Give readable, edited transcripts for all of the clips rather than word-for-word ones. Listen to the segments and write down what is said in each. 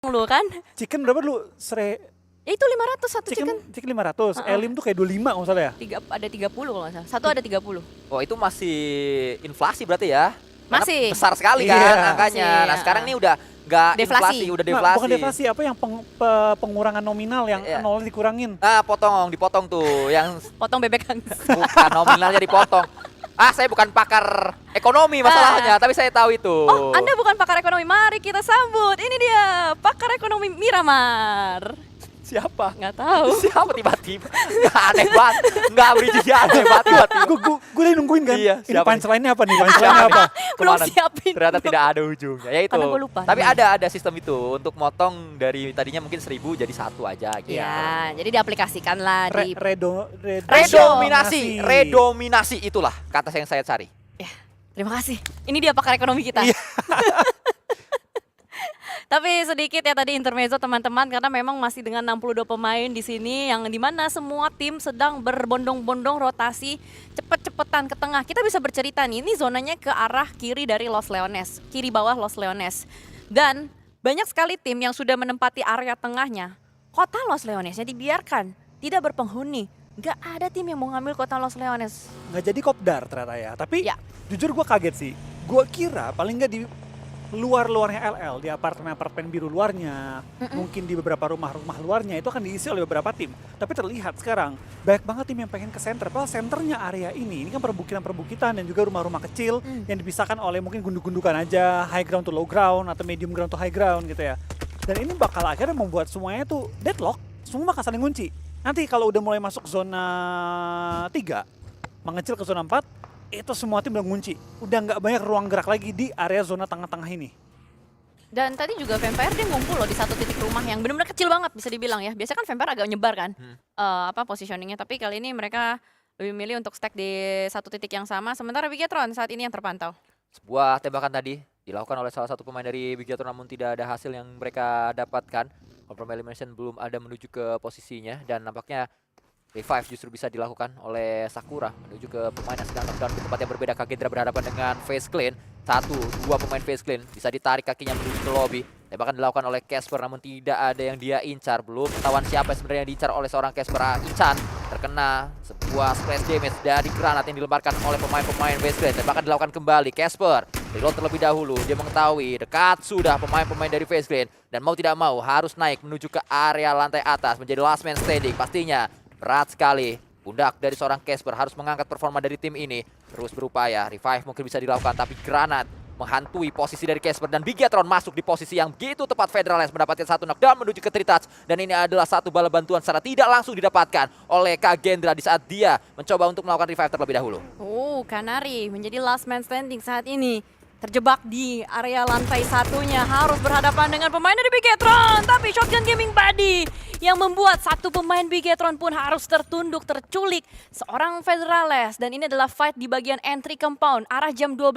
lu kan. Chicken berapa dulu? Ya itu 500 satu chicken. Chicken 500. Elim tuh kayak 25 nggak salah ya? Ada 30 kalau nggak salah. Satu ada 30. Oh itu masih inflasi berarti ya? Karena Masih. besar sekali kan Iya. angkanya. Masih, Nah sekarang ini udah nggak Deflasi. inflasi, udah Nah, deflasi. bukan deflasi, apa yang pengurangan nominal yang Iya. nolnya dikurangin. Ah dipotong tuh yang Potong bebek hangus. bukan nominalnya dipotong. Saya bukan pakar ekonomi masalahnya, tapi saya tahu itu. Oh, Anda bukan pakar ekonomi. Mari kita sambut. Ini dia, pakar ekonomi Miramar. Siapa? Nggak tahu. Siapa tiba-tiba? Nggak aneh banget. Nggak berijik aneh banget tiba-tiba. Gue udah nungguin kan. Iya, Ini siapa nih? punchline-nya apa nih? Punchline-nya apa? Belum Kemana? siapin. Ternyata tidak ada ujungnya. Ya itu. Karena gua lupa. Tapi ada sistem itu untuk motong dari tadinya mungkin 1000 jadi 1 aja gitu. Ya, jadi diaplikasikan lah di Redominasi itulah kata yang saya cari. Ya, terima kasih. Ini dia pakar ekonomi kita. Iya. Tapi sedikit ya tadi intermezzo teman-teman karena memang masih dengan 62 pemain di sini yang dimana semua tim sedang berbondong-bondong rotasi cepet-cepetan ke tengah. Kita bisa bercerita nih, ini zonanya ke arah kiri dari Los Leones, kiri bawah Los Leones. Dan banyak sekali tim yang sudah menempati area tengahnya. Kota Los Leonesnya dibiarkan, tidak berpenghuni. Gak ada tim yang mau ngambil kota Los Leones. Nggak jadi kopdar ternyata ya. Tapi Ya. jujur gue kaget sih. Gue kira paling nggak di luarnya LL, di apartemen biru luarnya, mungkin di beberapa rumah-rumah luarnya itu akan diisi oleh beberapa tim. Tapi terlihat sekarang banyak banget tim yang pengen ke center. Padahal centernya area ini kan perbukitan-perbukitan dan juga rumah-rumah kecil yang dipisahkan oleh mungkin gunduk-gundukan aja, high ground to low ground atau medium ground to high ground gitu ya. Dan ini bakal akhirnya membuat semuanya tuh deadlock, semua bakal saling kunci. Nanti kalau udah mulai masuk zona 3, mengecil ke zona 4, itu semua tim udah ngunci. Udah nggak banyak ruang gerak lagi di area zona tengah-tengah ini. Dan tadi juga Vampire dia ngumpul loh di satu titik rumah yang benar-benar kecil banget bisa dibilang ya. Biasanya kan Vampire agak nyebar kan positioningnya, tapi kali ini mereka lebih milih untuk stack di satu titik yang sama. Sementara Bigetron saat ini yang terpantau. Sebuah tembakan tadi dilakukan oleh salah satu pemain dari Bigetron namun tidak ada hasil yang mereka dapatkan. Confirm elimination belum ada menuju ke posisinya dan nampaknya revive justru bisa dilakukan oleh Sakura menuju ke pemain yang sedang knockdown di tempat yang berbeda. Kagendra berhadapan dengan Face Clan. 1-2 pemain Face Clan bisa ditarik kakinya menuju ke lobby. Tembakan dilakukan oleh Casper namun tidak ada yang dia incar. Belum ketahuan siapa sebenarnya yang diincar oleh seorang Casper. Ichan terkena sebuah splash damage dari granat yang dilemparkan oleh pemain-pemain Face Clan. Tembakan dilakukan kembali. Casper reload terlebih dahulu. Dia mengetahui dekat sudah pemain-pemain dari Face Clan dan mau tidak mau harus naik menuju ke area lantai atas menjadi last man standing. Pastinya berat sekali. Pundak dari seorang Casper harus mengangkat performa dari tim ini. Terus berupaya. Revive mungkin bisa dilakukan. Tapi granat menghantui posisi dari Casper. Dan Bigetron masuk di posisi yang begitu tepat. Federales mendapatkan satu knockdown menuju ke Tritouch. Dan ini adalah satu bala bantuan secara tidak langsung didapatkan oleh Kagendra di saat dia mencoba untuk melakukan revive terlebih dahulu. Kanari menjadi last man standing saat ini. Terjebak di area lantai satunya, harus berhadapan dengan pemain dari Bigetron. Tapi Shotgun Gaming Buddy yang membuat satu pemain Bigetron pun harus tertunduk, terculik. Seorang Federales, dan ini adalah fight di bagian entry compound, arah jam 12.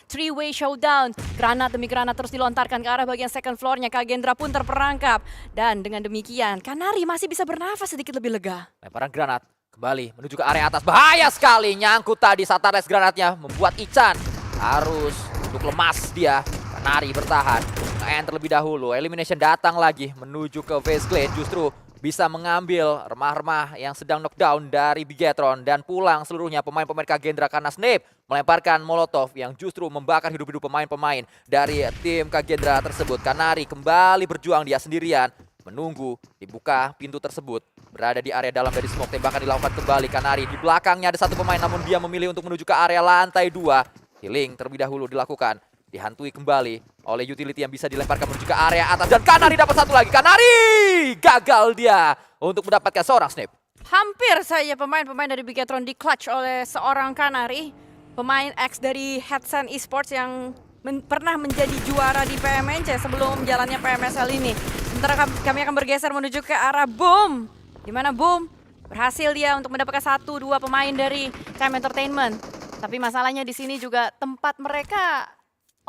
Three-way showdown, granat demi granat terus dilontarkan ke arah bagian second floor-nya. Kagendra pun terperangkap. Dan dengan demikian, Kanari masih bisa bernafas sedikit lebih lega. Lemparan granat kembali menuju ke area atas. Bahaya sekali nyangkut tadi saat Tales granatnya. Membuat Ichan harus untuk lemas dia. Kanari bertahan. Nge-end terlebih dahulu. Elimination datang lagi menuju ke Face Clan. Justru bisa mengambil remah-remah yang sedang knockdown dari Bigetron. Dan pulang seluruhnya pemain-pemain Kagendra karena Snape melemparkan Molotov yang justru membakar hidup-hidup pemain-pemain dari tim Kagendra tersebut. Kanari kembali berjuang dia sendirian. Menunggu dibuka pintu tersebut. Berada di area dalam dari smoke. Tembakan dilakukan kembali. Kanari di belakangnya ada satu pemain namun dia memilih untuk menuju ke area lantai 2. Healing terlebih dahulu dilakukan. Dihantui kembali oleh utility yang bisa dilemparkan menuju ke area atas. Dan Kanari dapat satu lagi. Kanari gagal dia untuk mendapatkan seorang snap. Hampir saja pemain-pemain dari Bigetron di clutch oleh seorang Kanari. Pemain X dari Headsen Esports yang pernah menjadi juara di PMNC sebelum jalannya PMSL ini. Sementara kami akan bergeser menuju ke arah Boom. Di mana Boom berhasil dia untuk mendapatkan 1-2 pemain dari Time Entertainment. Tapi masalahnya di sini juga tempat mereka,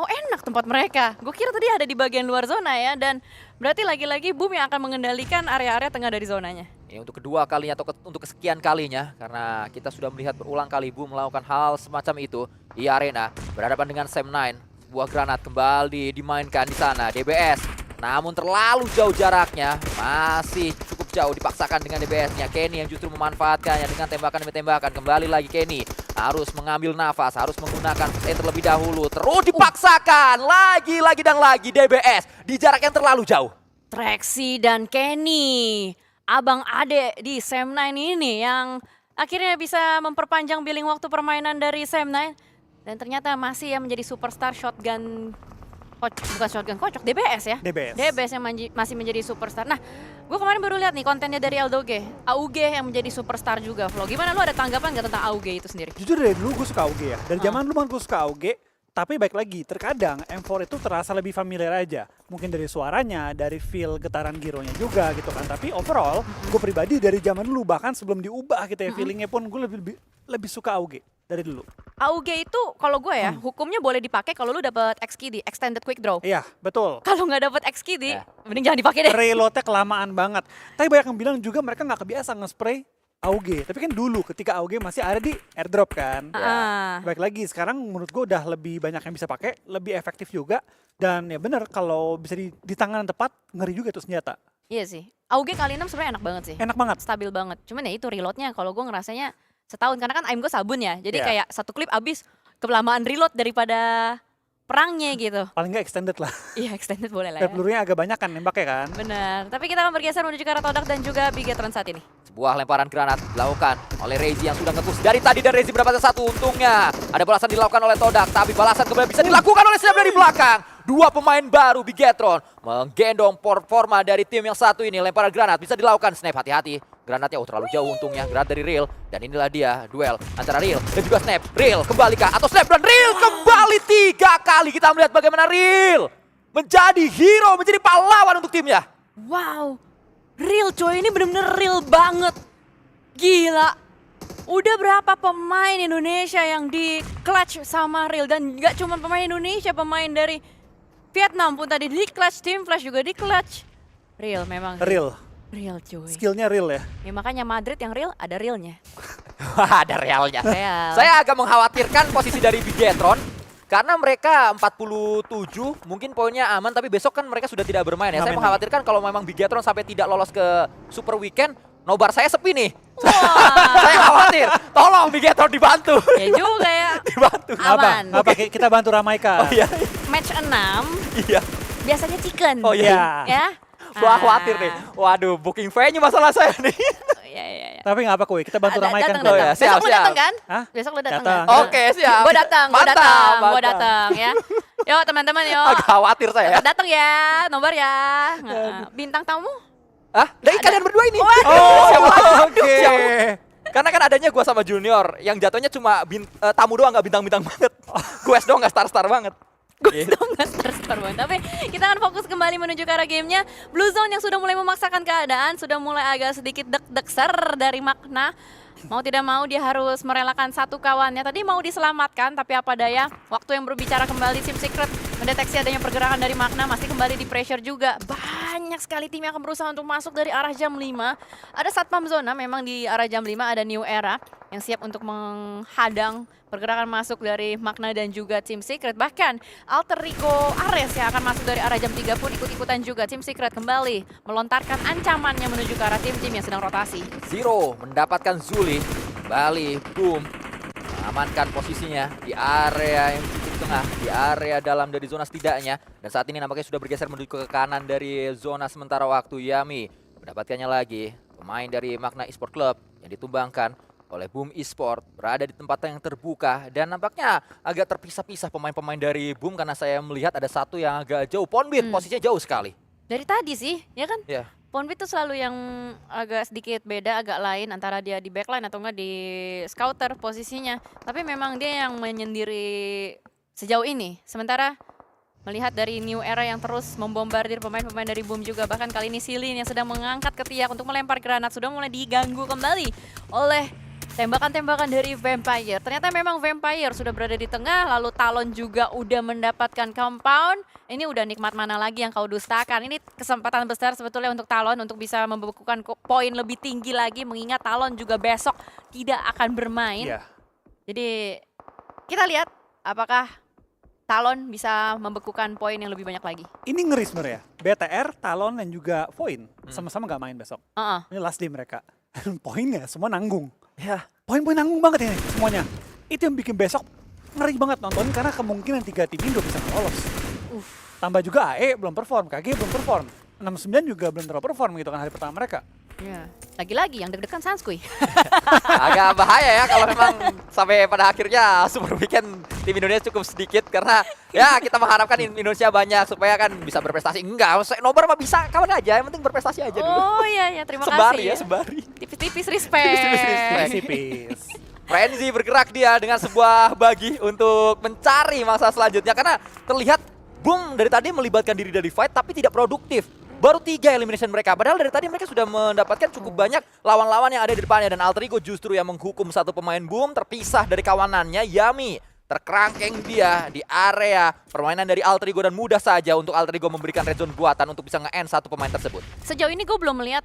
enak tempat mereka. Gue kira tadi ada di bagian luar zona ya, dan berarti lagi-lagi Boom yang akan mengendalikan area-area tengah dari zonanya. Ini untuk kedua kalinya atau untuk kesekian kalinya, karena kita sudah melihat berulang kali Boom melakukan hal semacam itu di arena. Berhadapan dengan Sam9, sebuah granat kembali dimainkan di sana. DBS namun terlalu jauh jaraknya. Masih cukup jauh dipaksakan dengan DBS-nya. Kenny yang justru memanfaatkannya dengan tembakan demi tembakan. Kembali lagi Kenny harus mengambil nafas, harus menggunakan first aid terlebih dahulu. Terus dipaksakan lagi dan lagi DBS di jarak yang terlalu jauh. Trexy dan Kenny, abang ade di Sam9 ini yang akhirnya bisa memperpanjang billing waktu permainan dari Sam9. Dan ternyata masih yang menjadi superstar shotgun, bukan shotgun kocok, DBS ya? DBS yang masih menjadi superstar. Nah, gue kemarin baru lihat nih kontennya dari Eldoge, AUG yang menjadi superstar juga. Flo, gimana lu ada tanggapan nggak tentang AUG itu sendiri? Jujur dari dulu gue suka AUG ya. Dari zaman dulu gue suka AUG. Tapi baik lagi, terkadang M4 itu terasa lebih familiar aja. Mungkin dari suaranya, dari feel getaran gironya juga gitu kan. Tapi overall, gue pribadi dari zaman dulu bahkan sebelum diubah gitu ya, feelingnya pun gue lebih suka AUG dari dulu. AUG itu kalau gue ya, hukumnya boleh dipakai kalau lu dapat XKD, Extended Quick Draw. Iya, betul. Kalau nggak dapat XKD, mending jangan dipakai deh. Reloadnya kelamaan banget. Tapi banyak yang bilang juga mereka nggak kebiasa nge-spray AUG. Tapi kan dulu ketika AUG masih ada di airdrop kan. Baik lagi, sekarang menurut gue udah lebih banyak yang bisa pakai, lebih efektif juga. Dan ya bener, kalau bisa di tangan yang tepat, ngeri juga tuh senjata. Iya sih. AUG kali 6 sebenarnya enak banget sih. Enak banget. Stabil banget. Cuman ya itu reloadnya kalau gue ngerasanya setahun. Karena kan aim gue sabun ya. Jadi kayak satu klip abis kelamaan reload daripada perangnya gitu. Paling nggak extended lah. Iya, extended boleh lah ya. Pelurunya agak banyak kan nembaknya kan. Benar. Tapi kita akan bergeser menuju ke arah Todak dan juga Bigetron saat ini. Sebuah lemparan granat dilakukan oleh Rezi yang sudah nge-push dari tadi dan Rezi mendapatkan satu. Untungnya ada balasan dilakukan oleh Todak, tapi balasan kembali bisa dilakukan oleh Snap dari belakang. Dua pemain baru Bigetron menggendong performa dari tim yang satu ini. Lemparan granat bisa dilakukan. Snap, hati-hati. Granatnya terlalu jauh untungnya. Granat dari Real. Dan inilah dia duel antara Real dan juga Snap. Real kembali kah? Atau Snap dan Real kembali 3 kali. Kita melihat bagaimana Real menjadi hero, menjadi pahlawan untuk timnya. Wow. Real coy, ini bener-bener real banget. Gila. Udah berapa pemain Indonesia yang di clutch sama Real. Dan gak cuma pemain Indonesia, pemain dari Vietnam pun tadi di clutch, Team Flash juga di clutch. Real memang. Real. Real cuy. Skillnya real ya. Ya makanya Madrid yang real ada realnya. Ada realnya. Real. Saya agak mengkhawatirkan posisi dari Bigetron. Karena mereka 47, mungkin poinnya aman, tapi besok kan mereka sudah tidak bermain ya. Saya mengkhawatirkan kalau memang Bigetron sampai tidak lolos ke Super Weekend, nobar saya sepi nih. Saya khawatir. Tolong Bigetron dibantu. Ya juga ya. Dibantu. Aman. Apa kita bantu ramaikan. Oh iya. Match 6 Iya. biasanya chicken. Oh iya. Ya. Gua khawatir nih. Waduh, booking fee-nya masalah saya nih. Iya. Tapi nggak apa Kuy, kita bantu ramaikan. Datang. ya. Besok Siap, lu datang siap. kan? Hah? Besok lu datang Datang. kan? Oke, siap. Gue datang ya. Yuk teman-teman yuk. Agak khawatir saya. Datang ya, nobar ya. Bintang tamu? Hah? Dari kalian berdua ini. Oke. Karena kan adanya gua sama Junior yang jatuhnya cuma tamu doang, nggak bintang-bintang banget. Gue doang nggak star-star banget. Gue tau gak star banget. Tapi kita akan fokus kembali menuju ke arah gamenya. Blue Zone yang sudah mulai memaksakan keadaan, sudah mulai agak sedikit deg-deg dari Magna. Mau tidak mau dia harus merelakan satu kawannya. Tadi mau diselamatkan, tapi apa daya. Waktu yang berbicara kembali, Team Secret mendeteksi adanya pergerakan dari Magna, masih kembali di pressure juga. Banyak sekali tim yang akan berusaha untuk masuk dari arah jam 5. Ada satpam zona, memang di arah jam 5 ada New Era yang siap untuk menghadang pergerakan masuk dari Magna dan juga Team Secret. Bahkan Alter Rico Ares yang akan masuk dari arah jam 3 pun ikut-ikutan juga. Team Secret kembali melontarkan ancamannya menuju ke arah tim-tim yang sedang rotasi. Zero mendapatkan Zuli. Kembali, boom. Mengamankan posisinya di area yang cukup tengah. Di area dalam dari zona setidaknya. Dan saat ini nampaknya sudah bergeser menuju ke kanan dari zona sementara waktu. Yami mendapatkannya lagi. Pemain dari Magna Esport Club yang ditumbangkan oleh Boom Esport, berada di tempat yang terbuka dan nampaknya agak terpisah-pisah pemain-pemain dari Boom karena saya melihat ada satu yang agak jauh. Ponbit posisinya jauh sekali. Dari tadi sih, ya kan? Iya. Ponbit tuh selalu yang agak sedikit beda, agak lain antara dia di backline atau enggak di scouter posisinya. Tapi memang dia yang menyendiri sejauh ini. Sementara melihat dari New Era yang terus membombardir pemain-pemain dari Boom juga. Bahkan kali ini Silin yang sedang mengangkat ketiak untuk melempar granat sudah mulai diganggu kembali oleh tembakan-tembakan dari Vampire. Ternyata memang Vampire sudah berada di tengah, lalu Talon juga udah mendapatkan compound. Ini udah nikmat mana lagi yang kau dustakan. Ini kesempatan besar sebetulnya untuk Talon untuk bisa membekukan poin lebih tinggi lagi, mengingat Talon juga besok tidak akan bermain. Iya. Jadi kita lihat apakah Talon bisa membekukan poin yang lebih banyak lagi. Ini ngeri sebenarnya. BTR, Talon, dan juga Void sama-sama nggak main besok. Ini last day mereka. Poinnya semua nanggung. Ya, Poin-poin nanggung banget ini semuanya. Itu yang bikin besok ngeri banget nonton karena kemungkinan 3 tim Indo bisa lolos. Tambah juga AE belum perform, KG belum perform. 69 juga belum terlalu perform gitu kan hari pertama mereka. Ya. Lagi-lagi yang deg-degan Sanskui. agak bahaya ya kalau memang sampai pada akhirnya Super Weekend tim Indonesia cukup sedikit karena ya kita mengharapkan Indonesia banyak supaya kan bisa berprestasi. Enggak, nobar mah bisa kawan aja, yang penting berprestasi aja dulu. Oh iya, terima Sembari kasih. ya, sembari. Tipis-tipis respect. Tipis. Frenzy bergerak dia dengan sebuah bagi untuk mencari masa selanjutnya karena terlihat Boom dari tadi melibatkan diri dari fight tapi tidak produktif. Baru 3 elimination mereka, padahal dari tadi mereka sudah mendapatkan cukup banyak lawan-lawan yang ada di depannya. Dan Alter Ego justru yang menghukum satu pemain Boom terpisah dari kawanannya. Yami terkerangkeng dia di area permainan dari Alter Ego dan mudah saja untuk Alter Ego memberikan red zone buatan untuk bisa nge-end satu pemain tersebut. Sejauh ini gue belum melihat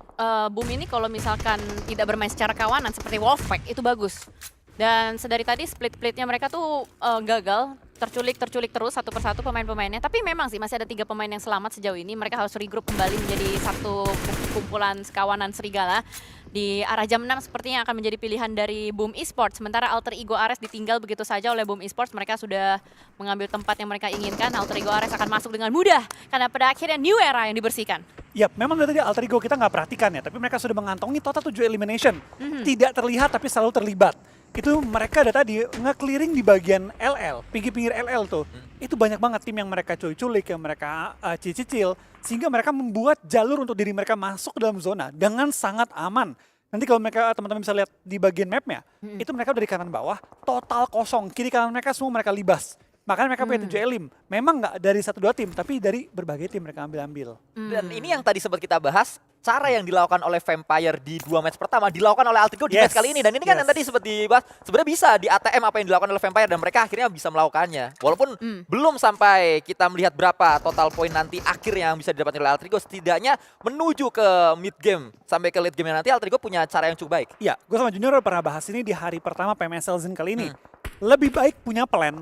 Boom ini kalau misalkan tidak bermain secara kawanan seperti Wolfpack itu bagus. Dan sedari tadi split-splitnya mereka tuh gagal, terculik terus satu persatu pemain-pemainnya. Tapi memang sih masih ada 3 pemain yang selamat sejauh ini. Mereka harus regroup kembali menjadi satu kumpulan sekawanan serigala. Di arah jam 6 sepertinya akan menjadi pilihan dari Boom Esports. Sementara Alter Ego Ares ditinggal begitu saja oleh Boom Esports. Mereka sudah mengambil tempat yang mereka inginkan. Alter Ego Ares akan masuk dengan mudah karena pada akhirnya new era yang dibersihkan. Yap, memang dari tadi Alter Ego kita nggak perhatikan ya, tapi mereka sudah mengantongi total 7 elimination. Tidak terlihat tapi selalu terlibat. Itu mereka ada tadi nge-clearing di bagian LL, pinggir-pinggir LL tuh. Itu banyak banget tim yang mereka culik, yang mereka cicil, sehingga mereka membuat jalur untuk diri mereka masuk ke dalam zona dengan sangat aman. Nanti kalau mereka teman-teman bisa lihat di bagian mapnya, itu mereka dari kanan bawah total kosong, kiri kanan mereka semua mereka libas. Makanya mereka punya 7 elim. Memang nggak dari 1-2 tim, tapi dari berbagai tim mereka ambil-ambil. Dan ini yang tadi sempat kita bahas, cara yang dilakukan oleh Vampire di 2 match pertama dilakukan oleh Alter Ego di match kali ini. Dan ini kan yang tadi sempat dibahas, sebenarnya bisa di ATM apa yang dilakukan oleh Vampire dan mereka akhirnya bisa melakukannya. Walaupun belum sampai kita melihat berapa total poin nanti akhir yang bisa didapatkan oleh Alter Ego, setidaknya menuju ke mid game sampai ke late game nanti Alter Ego punya cara yang cukup baik. Iya, gue sama Junior pernah bahas ini di hari pertama PMSL Zen kali ini. Lebih baik punya plan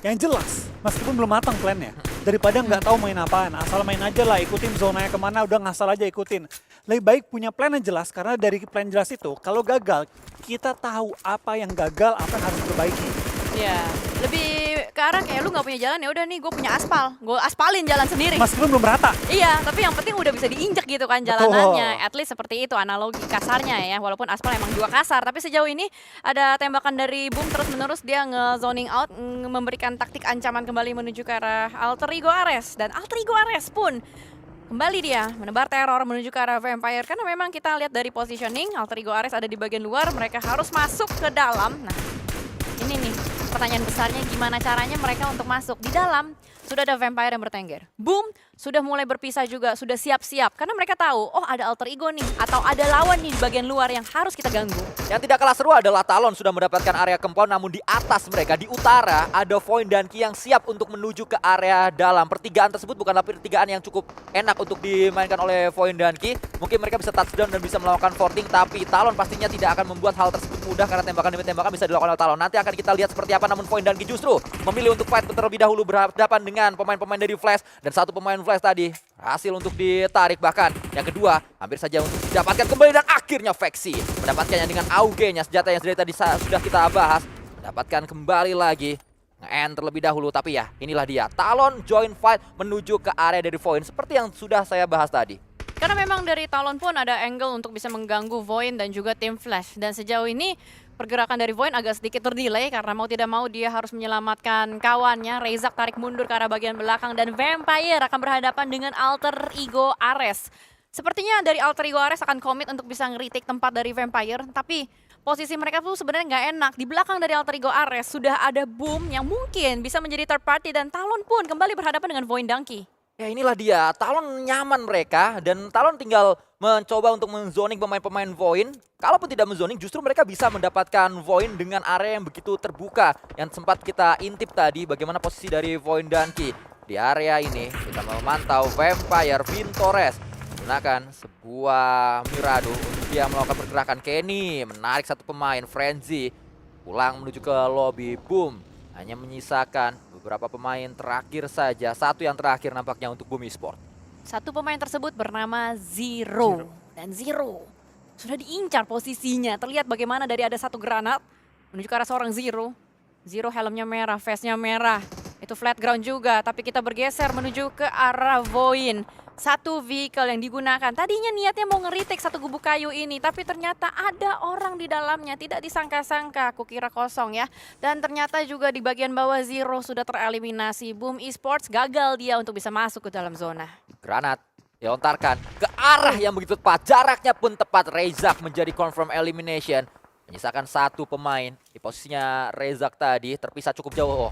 yang jelas, meskipun belum matang plannya, daripada nggak tahu main apaan, asal main aja lah, ikutin zonanya kemana, udah ngasal aja ikutin. Lebih baik punya plan yang jelas, karena dari plan jelas itu, kalau gagal, kita tahu apa yang gagal, apa yang harus diperbaiki. Ya, lebih ke arah kayak lu nggak punya jalan ya udah nih gue punya aspal, gue aspalin jalan sendiri. Meskipun belum rata. Iya, tapi yang penting udah bisa diinjak gitu kan jalanannya. At least seperti itu analogi kasarnya ya. Walaupun aspal emang 2 kasar, tapi sejauh ini ada tembakan dari Boom terus-menerus dia nge-zoning out, memberikan taktik ancaman kembali menuju ke arah Alter Ego Ares. Dan Alter Ego Ares pun kembali dia menebar teror menuju ke arah Vampire. Karena memang kita lihat dari positioning, Alter Ego Ares ada di bagian luar, mereka harus masuk ke dalam. Nah, ini nih pertanyaan besarnya, gimana caranya mereka untuk masuk di dalam. Sudah ada Vampire yang bertengger. Boom sudah mulai berpisah juga, sudah siap-siap. Karena mereka tahu, oh ada Alter Ego nih, atau ada lawan nih di bagian luar yang harus kita ganggu. Yang tidak kalah seru adalah Talon sudah mendapatkan area compound, namun di atas mereka, di utara, ada Void dan Ki yang siap untuk menuju ke area dalam. Pertigaan tersebut bukanlah pertigaan yang cukup enak untuk dimainkan oleh Void dan Ki. Mungkin mereka bisa touchdown dan bisa melakukan forting, tapi Talon pastinya tidak akan membuat hal tersebut mudah karena tembakan demi tembakan bisa dilakukan oleh Talon. Nanti akan kita lihat seperti apa, namun Void dan Ki justru memilih untuk fight terlebih dahulu berhadapan dengan pemain-pemain dari Flash. Dan satu pemain Flash tadi hasil untuk ditarik, bahkan yang kedua hampir saja untuk didapatkan kembali dan akhirnya Vexi mendapatkannya dengan AUG-nya, senjata yang tadi sudah kita bahas, mendapatkan kembali lagi nge-end terlebih dahulu. Tapi ya inilah dia, Talon join fight menuju ke area dari Void seperti yang sudah saya bahas tadi. Karena memang dari Talon pun ada angle untuk bisa mengganggu Void dan juga tim Flash. Dan sejauh ini pergerakan dari Void agak sedikit terdelay karena mau tidak mau dia harus menyelamatkan kawannya. Rezak tarik mundur ke arah bagian belakang dan Vampire akan berhadapan dengan Alter Ego Ares. Sepertinya dari Alter Ego Ares akan komit untuk bisa nge-retake tempat dari Vampire, tapi posisi mereka tuh sebenarnya nggak enak. Di belakang dari Alter Ego Ares sudah ada Boom yang mungkin bisa menjadi third party dan Talon pun kembali berhadapan dengan Void Donkey. Ya inilah dia, Talon nyaman mereka dan Talon tinggal mencoba untuk menzoning pemain-pemain Void. Kalaupun tidak menzoning, justru mereka bisa mendapatkan Void dengan area yang begitu terbuka. Yang sempat kita intip tadi bagaimana posisi dari Void dan Ki. Di area ini kita memantau Vampire Vintores menggunakan sebuah Mirado untuk dia melakukan pergerakan. Kenny menarik satu pemain, Frenzy pulang menuju ke lobby. Boom hanya menyisakan beberapa pemain terakhir saja. Satu yang terakhir nampaknya untuk Boom Esport. Satu pemain tersebut bernama Zero. Dan Zero sudah diincar posisinya. Terlihat bagaimana dari ada satu granat menuju ke arah seorang Zero. Zero helmnya merah, vestnya merah. Itu flat ground juga, tapi kita bergeser menuju ke arah Voin. Satu vehicle yang digunakan. Tadinya niatnya mau ngeritik satu gubuk kayu ini, tapi ternyata ada orang di dalamnya. Tidak disangka-sangka, aku kira kosong ya. Dan ternyata juga di bagian bawah Zero sudah tereliminasi. Boom Esports gagal dia untuk bisa masuk ke dalam zona. Granat dilontarkan ke arah yang begitu tepat. Jaraknya pun tepat. Rezak menjadi confirm elimination. Menyisakan satu pemain. Di posisinya Rezak tadi terpisah cukup jauh.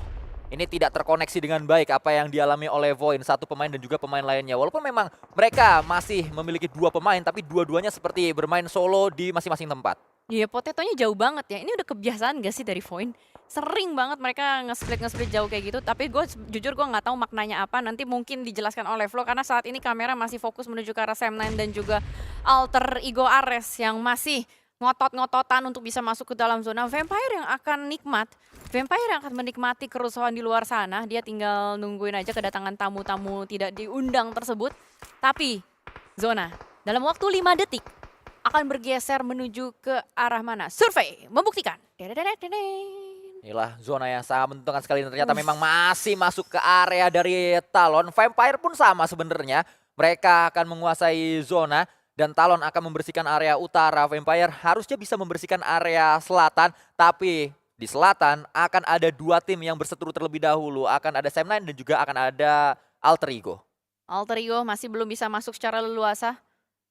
Ini tidak terkoneksi dengan baik apa yang dialami oleh Voin, satu pemain dan juga pemain lainnya. Walaupun memang mereka masih memiliki dua pemain, tapi dua-duanya seperti bermain solo di masing-masing tempat. Iya, potetonya jauh banget ya. Ini udah kebiasaan gak sih dari Voin? Sering banget mereka nge-split jauh kayak gitu. Tapi jujur gue nggak tahu maknanya apa. Nanti mungkin dijelaskan oleh Flo karena saat ini kamera masih fokus menuju ke arah Sam9 dan juga Alter Ego Ares yang masih ngotot-ngototan untuk bisa masuk ke dalam zona. Vampire yang akan menikmati kerusuhan di luar sana. Dia tinggal nungguin aja kedatangan tamu-tamu tidak diundang tersebut. Tapi zona dalam waktu 5 detik akan bergeser menuju ke arah mana? Survei membuktikan. Inilah zona yang sangat menentukan sekali dan ternyata memang masih masuk ke area dari Talon. Vampire pun sama sebenarnya. Mereka akan menguasai zona. Dan Talon akan membersihkan area utara. Vampire harusnya bisa membersihkan area selatan. Tapi di selatan akan ada dua tim yang berseteru terlebih dahulu. Akan ada Sam9 dan juga akan ada Alter Ego. Alter Ego masih belum bisa masuk secara leluasa.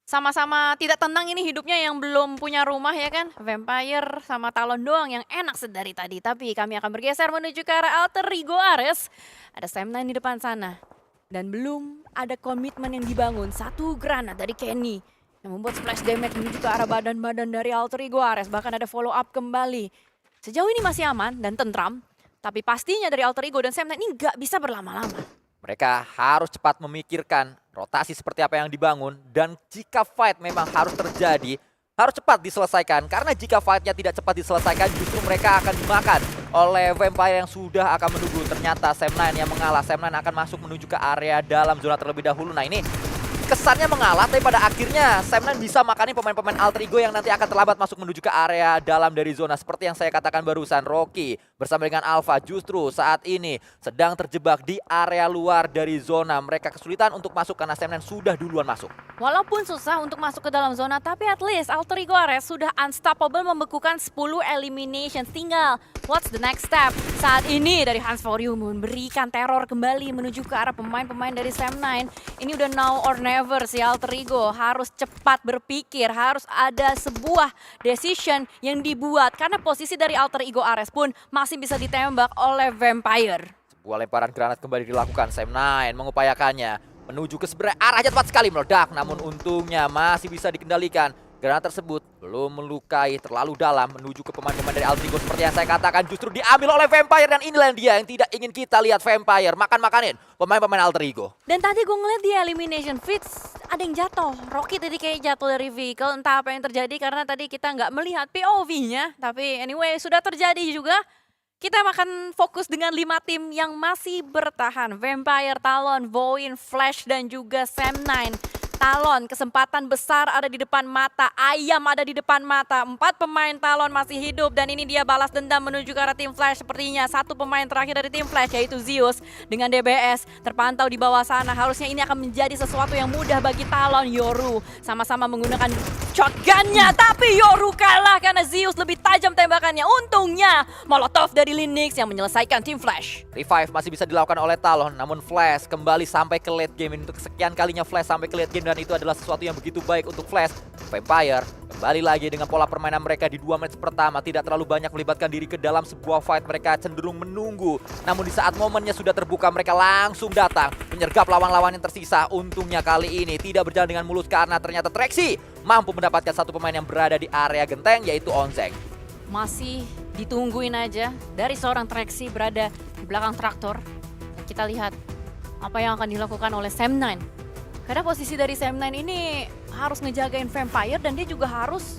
Sama-sama tidak tenang ini hidupnya yang belum punya rumah ya kan. Vampire sama Talon doang yang enak sedari tadi. Tapi kami akan bergeser menuju ke arah Alter Ego Ares. Ada Sam9 di depan sana. Dan belum ada komitmen yang dibangun. Satu granat dari Kenny yang membuat splash damage menuju ke arah badan-badan dari Alter Ego Ares. Bahkan ada follow up kembali. Sejauh ini masih aman dan tentram. Tapi pastinya dari Alter Ego dan Sam9 ini nggak bisa berlama-lama. Mereka harus cepat memikirkan rotasi seperti apa yang dibangun. Dan jika fight memang harus terjadi, harus cepat diselesaikan. Karena jika fightnya tidak cepat diselesaikan, justru mereka akan dimakan oleh Vampire yang sudah akan menunggu. Ternyata Sam9 yang mengalah. Sam9 akan masuk menuju ke area dalam zona terlebih dahulu. Nah ini kesannya mengalah, tapi pada akhirnya Sam9 bisa makanin pemain-pemain Alter Ego yang nanti akan terlambat masuk menuju ke area dalam dari zona. Seperti yang saya katakan barusan, Rocky bersama dengan Alpha justru saat ini sedang terjebak di area luar dari zona. Mereka kesulitan untuk masuk karena Sam9 sudah duluan masuk. Walaupun susah untuk masuk ke dalam zona, tapi at least Alter Ego Ares sudah unstoppable membekukan 10 elimination. Tinggal, what's the next step? Saat ini dari Hans For You memberikan teror kembali menuju ke arah pemain-pemain dari Sam9. Ini udah now or never si Alter Ego. Harus cepat berpikir, harus ada sebuah decision yang dibuat. Karena posisi dari Alter Ego Ares pun masih bisa ditembak oleh Vampire. Sebuah lemparan granat kembali dilakukan. Sam9 mengupayakannya menuju ke sebenarnya arahnya tepat sekali meledak, namun untungnya masih bisa dikendalikan. Granat tersebut belum melukai terlalu dalam menuju ke pemain-pemain dari Alter Ego. Seperti yang saya katakan, justru diambil oleh Vampire dan inilah dia yang tidak ingin kita lihat. Vampire makan-makanin pemain-pemain Alter Ego. Dan tadi gue ngeliat di elimination feeds ada yang jatuh. Rocky tadi kayak jatuh dari vehicle, entah apa yang terjadi karena tadi kita nggak melihat POV-nya. Tapi anyway sudah terjadi juga. Kita akan fokus dengan 5 tim yang masih bertahan. Vampire, Talon, Voin, Flash, dan juga Sam9. Talon, kesempatan besar ada di depan mata. Ayam ada di depan mata. 4 pemain Talon masih hidup. Dan ini dia balas dendam menuju ke arah tim Flash. Sepertinya satu pemain terakhir dari tim Flash yaitu Zeus. Dengan DBS terpantau di bawah sana. Harusnya ini akan menjadi sesuatu yang mudah bagi Talon. Yoru sama-sama menggunakan shotgunnya. Tapi Yoru kalah karena Zeus lebih tajam tembakannya. Untungnya Molotov dari Linux yang menyelesaikan tim Flash. Revive masih bisa dilakukan oleh Talon, namun Flash kembali sampai ke late game. Ini untuk kesekian kalinya Flash sampai ke late game dan itu adalah sesuatu yang begitu baik untuk Flash. Vampire kembali lagi dengan pola permainan mereka di 2 match pertama. Tidak terlalu banyak melibatkan diri ke dalam sebuah fight. Mereka cenderung menunggu. Namun di saat momennya sudah terbuka, mereka langsung datang menyergap lawan-lawan yang tersisa. Untungnya kali ini tidak berjalan dengan mulus karena ternyata Trexi mampu mendapatkan satu pemain yang berada di area genteng yaitu Onzeng. Masih ditungguin aja dari seorang Trexi berada di belakang traktor. Kita lihat apa yang akan dilakukan oleh Sam9. Karena posisi dari Sam9 ini harus ngejagain Vampire dan dia juga harus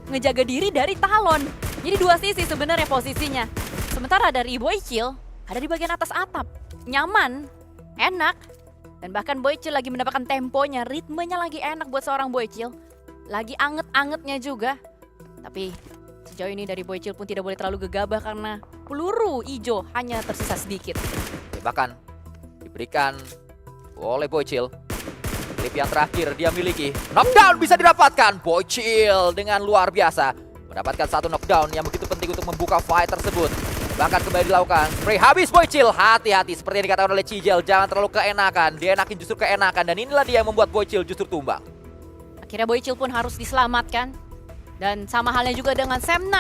ngejaga diri dari Talon. Jadi dua sisi sebenarnya posisinya. Sementara dari Boy Chill, ada di bagian atas atap. Nyaman, enak, dan bahkan Boychill lagi mendapatkan temponya, ritmenya lagi enak buat seorang Boychill. Lagi anget-angetnya juga. Tapi sejauh ini dari Boychill pun tidak boleh terlalu gegabah karena peluru hijau hanya tersisa sedikit. Bahkan diberikan oleh Boychill. Klip yang terakhir dia miliki. Knockdown bisa didapatkan. Boychill dengan luar biasa mendapatkan satu knockdown yang begitu penting untuk membuka fight tersebut. Bahkan kembali dilakukan. Spray habis Boychill. Hati-hati seperti yang dikatakan oleh Cijel. Jangan terlalu keenakan. Dia enakin justru keenakan. Dan inilah dia yang membuat Boychill justru tumbang. Akhirnya Boychill pun harus diselamatkan. Dan sama halnya juga dengan Sam9.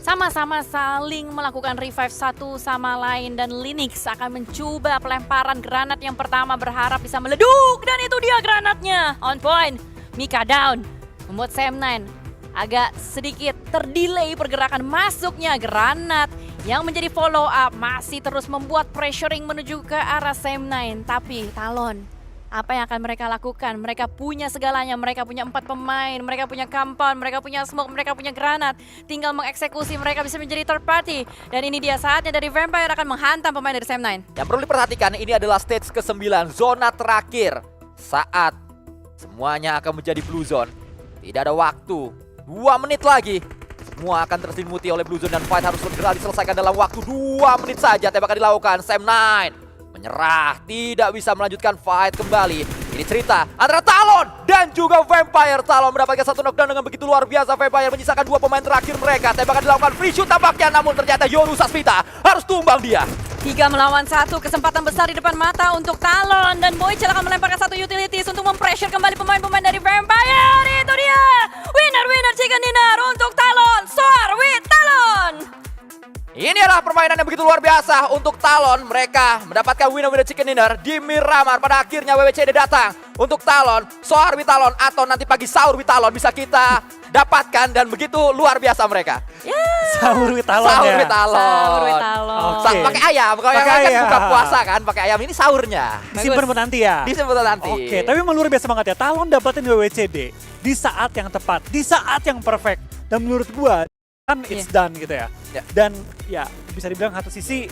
Sama-sama saling melakukan revive satu sama lain. Dan Linux akan mencoba pelemparan granat yang pertama berharap bisa meleduk. Dan itu dia granatnya. On point. Mika down. Membuat Sam9 agak sedikit terdelay pergerakan masuknya granat. Yang menjadi follow up masih terus membuat pressuring menuju ke arah Sam9. Tapi Talon, apa yang akan mereka lakukan? Mereka punya segalanya, mereka punya 4 pemain, mereka punya compound, mereka punya smoke, mereka punya granat. Tinggal mengeksekusi, mereka bisa menjadi third party. Dan ini dia saatnya dari Vampire akan menghantam pemain dari Sam9. Yang perlu diperhatikan ini adalah stage ke-9, zona terakhir. Saat semuanya akan menjadi blue zone. Tidak ada waktu, 2 menit lagi. Semua akan terselimuti oleh blue zone dan fight harus segera diselesaikan dalam waktu 2 menit saja. Tembakan dilakukan, Sam9 menyerah, tidak bisa melanjutkan fight kembali. Ini cerita antara Talon dan juga Vampire. Talon mendapatkan satu knockdown dengan begitu luar biasa. Vampire menyisakan 2 pemain terakhir mereka. Tembakan dilakukan, free shoot tampaknya, namun ternyata Yoru Sasmita harus tumbang dia. 3 melawan 1, kesempatan besar di depan mata untuk Talon. Dan Boychill akan melemparkan satu utilities untuk mempressure kembali pemain-pemain dari Vampire. Itu dia, winner chicken dinner untuk Talon. Soar with Talon. Ini adalah permainan yang begitu luar biasa untuk Talon. Mereka mendapatkan winner chicken dinner di Miramar. Pada akhirnya WWCD datang untuk Talon. Soar with Talon atau nanti pagi sahur with Talon bisa kita dapatkan. Dan begitu luar biasa mereka. Sahur with Talon Sahur ya. with Talon. Sahur with Talon. Oke. Pakai ayam. Kalau yang Pakai lain kan ayam. buka puasa kan pakai ayam. Ini sahurnya. Disimpan buat nanti ya. Disimpan nanti. Oke, tapi memang luar biasa banget ya. Talon dapetin WWCD di saat yang tepat, di saat yang perfect. Dan menurut gua kan it's done gitu ya. Ya. Dan ya bisa dibilang satu sisi